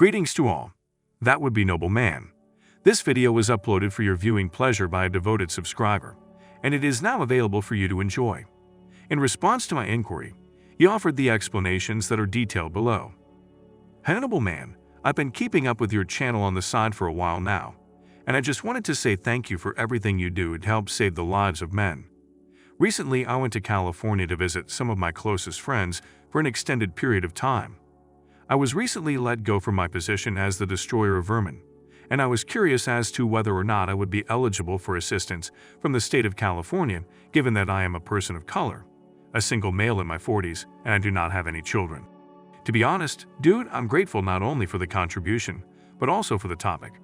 Greetings to all. That would be Noble Man. This video was uploaded for your viewing pleasure by a devoted subscriber, and it is now available for you to enjoy. In response to my inquiry, he offered the explanations that are detailed below. Hey Noble Man, I've been keeping up with your channel on the side for a while now, and I just wanted to say thank you for everything you do to help save the lives of men. Recently, I went to California to visit some of my closest friends for an extended period of time. I was recently let go from my position as the destroyer of vermin, and I was curious as to whether or not I would be eligible for assistance from the state of California, given that I am a person of color, a single male in my 40s, and I do not have any children. To be honest, dude, I'm grateful not only for the contribution, but also for the topic.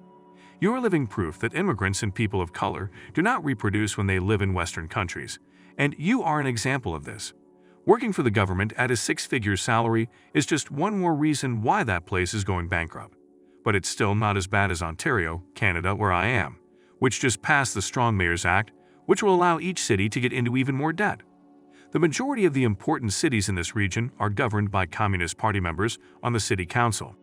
You are living proof that immigrants and people of color do not reproduce when they live in Western countries, and you are an example of this. Working for the government at a six-figure salary is just one more reason why that place is going bankrupt. But it's still not as bad as Ontario, Canada, where I am, which just passed the Strong Mayors Act, which will allow each city to get into even more debt. The majority of the important cities in this region are governed by Communist Party members on the city council.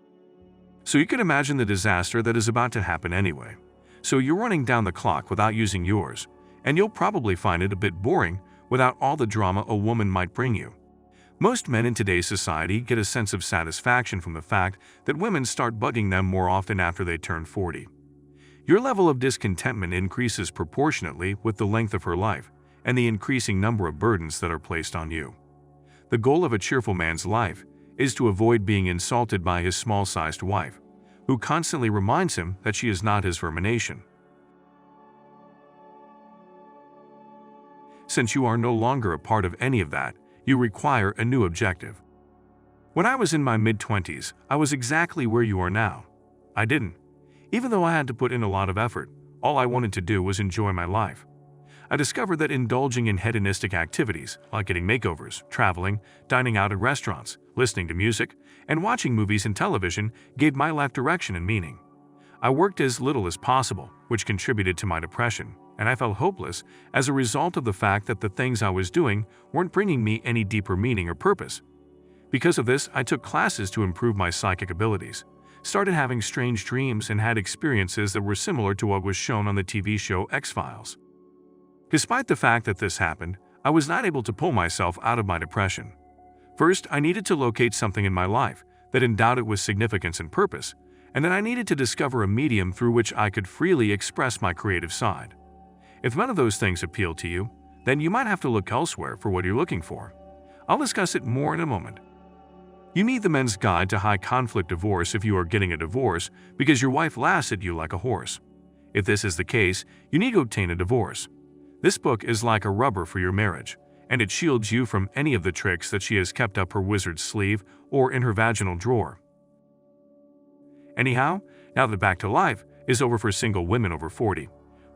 So you can imagine the disaster that is about to happen anyway. So you're running down the clock without using yours, and you'll probably find it a bit boring without all the drama a woman might bring you. Most men in today's society get a sense of satisfaction from the fact that women start bugging them more often after they turn 40. Your level of discontentment increases proportionately with the length of her life and the increasing number of burdens that are placed on you. The goal of a cheerful man's life is to avoid being insulted by his small-sized wife, who constantly reminds him that she is not his vermination. Since you are no longer a part of any of that, you require a new objective. When I was in my mid-20s, I was exactly where you are now. I didn't. Even though I had to put in a lot of effort, all I wanted to do was enjoy my life. I discovered that indulging in hedonistic activities, like getting makeovers, traveling, dining out at restaurants, listening to music, and watching movies and television gave my life direction and meaning. I worked as little as possible, which contributed to my depression, and I felt hopeless as a result of the fact that the things I was doing weren't bringing me any deeper meaning or purpose. Because of this, I took classes to improve my psychic abilities, started having strange dreams, and had experiences that were similar to what was shown on the TV show X-Files. Despite the fact that this happened, I was not able to pull myself out of my depression. First, I needed to locate something in my life that endowed it with significance and purpose, and then I needed to discover a medium through which I could freely express my creative side. If none of those things appeal to you, then you might have to look elsewhere for what you're looking for. I'll discuss it more in a moment. You need the Men's Guide to High Conflict Divorce if you are getting a divorce because your wife laughs at you like a horse. If this is the case, you need to obtain a divorce. This book is like a rubber for your marriage, and it shields you from any of the tricks that she has kept up her wizard's sleeve or in her vaginal drawer. Anyhow, now that Back to Life is over for single women over 40,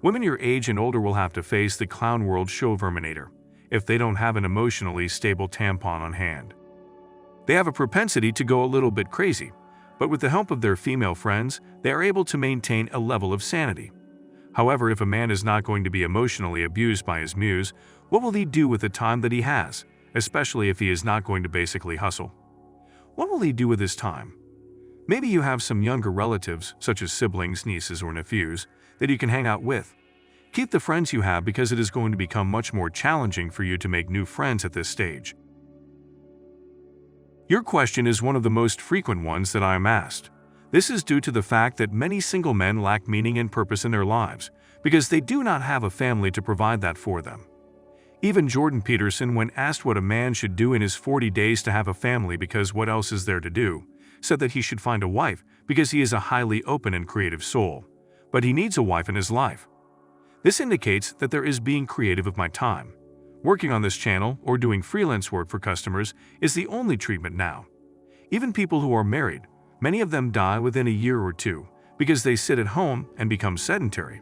women your age and older will have to face the clown world show Verminator if they don't have an emotionally stable tampon on hand. They have a propensity to go a little bit crazy, but with the help of their female friends, they are able to maintain a level of sanity. However, if a man is not going to be emotionally abused by his muse, what will he do with the time that he has, especially if he is not going to basically hustle? What will he do with his time? Maybe you have some younger relatives, such as siblings, nieces, or nephews, that you can hang out with. Keep the friends you have because it is going to become much more challenging for you to make new friends at this stage. Your question is one of the most frequent ones that I am asked. This is due to the fact that many single men lack meaning and purpose in their lives because they do not have a family to provide that for them. Even Jordan Peterson, when asked what a man should do in his 40 days to have a family because what else is there to do, said that he should find a wife because he is a highly open and creative soul, but he needs a wife in his life. This indicates that there is being creative with my time. Working on this channel or doing freelance work for customers is the only treatment now. Even people who are married, many of them die within a year or two because they sit at home and become sedentary.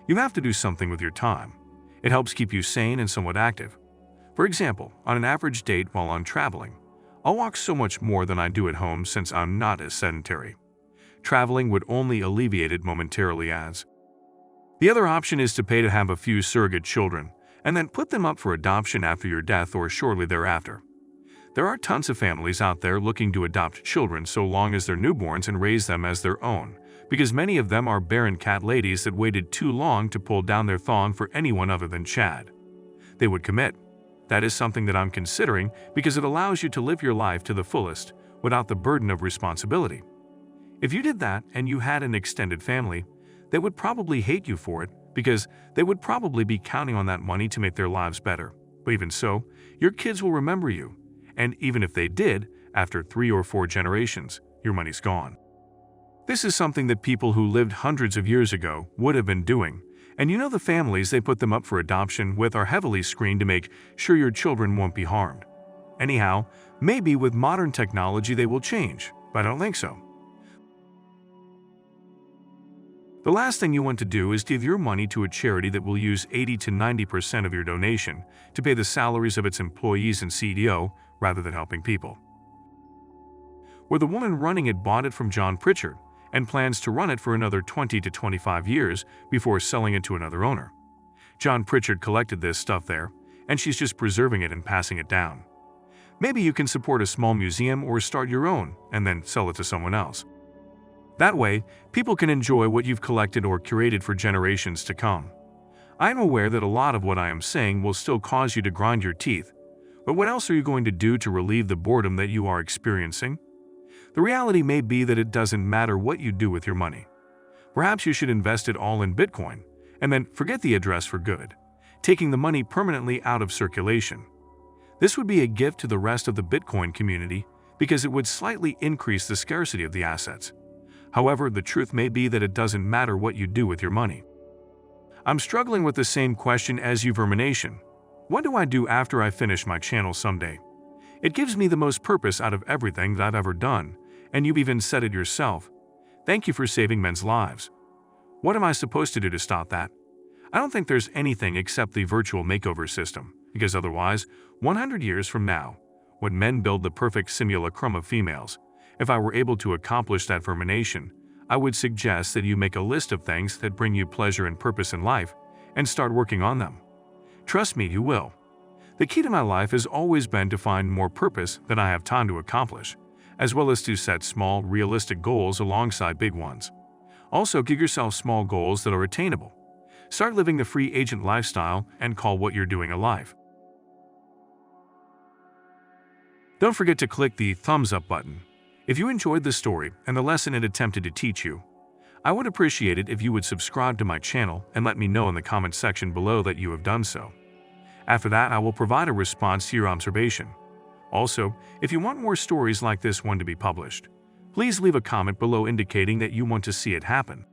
You have to do something with your time. It helps keep you sane and somewhat active. For example, on an average date while I'm traveling, I'll walk so much more than I do at home since I'm not as sedentary. Traveling would only alleviate it momentarily as. The other option is to pay to have a few surrogate children and then put them up for adoption after your death or shortly thereafter. There are tons of families out there looking to adopt children so long as they're newborns and raise them as their own, because many of them are barren cat ladies that waited too long to pull down their thong for anyone other than Chad. They would commit. That is something that I'm considering because it allows you to live your life to the fullest without the burden of responsibility. If you did that and you had an extended family, they would probably hate you for it because they would probably be counting on that money to make their lives better. But even so, your kids will remember you. And even if they did, after 3 or 4 generations, your money's gone. This is something that people who lived hundreds of years ago would have been doing, and you know the families they put them up for adoption with are heavily screened to make sure your children won't be harmed. Anyhow, maybe with modern technology they will change, but I don't think so. The last thing you want to do is give your money to a charity that will use 80 to 90% of your donation to pay the salaries of its employees and CEO rather than helping people. Where the woman running it bought it from John Pritchard and plans to run it for another 20 to 25 years before selling it to another owner. John Pritchard collected this stuff there, and she's just preserving it and passing it down. Maybe you can support a small museum or start your own and then sell it to someone else. That way, people can enjoy what you've collected or curated for generations to come. I am aware that a lot of what I am saying will still cause you to grind your teeth, but what else are you going to do to relieve the boredom that you are experiencing? The reality may be that it doesn't matter what you do with your money. Perhaps you should invest it all in Bitcoin, and then forget the address for good, taking the money permanently out of circulation. This would be a gift to the rest of the Bitcoin community because it would slightly increase the scarcity of the assets. However, the truth may be that it doesn't matter what you do with your money. I'm struggling with the same question as you, Vermination. What do I do after I finish my channel someday? It gives me the most purpose out of everything that I've ever done, and you've even said it yourself. Thank you for saving men's lives. What am I supposed to do to stop that? I don't think there's anything except the virtual makeover system, because otherwise, 100 years from now, when men build the perfect simulacrum of females, if I were able to accomplish that, Vermination, I would suggest that you make a list of things that bring you pleasure and purpose in life and start working on them. Trust me, you will. The key to my life has always been to find more purpose than I have time to accomplish, as well as to set small, realistic goals alongside big ones. Also, give yourself small goals that are attainable. Start living the free agent lifestyle and call what you're doing a life. Don't forget to click the thumbs up button if you enjoyed this story and the lesson it attempted to teach you. I would appreciate it if you would subscribe to my channel and let me know in the comment section below that you have done so. After that, I will provide a response to your observation. Also, if you want more stories like this one to be published, please leave a comment below indicating that you want to see it happen.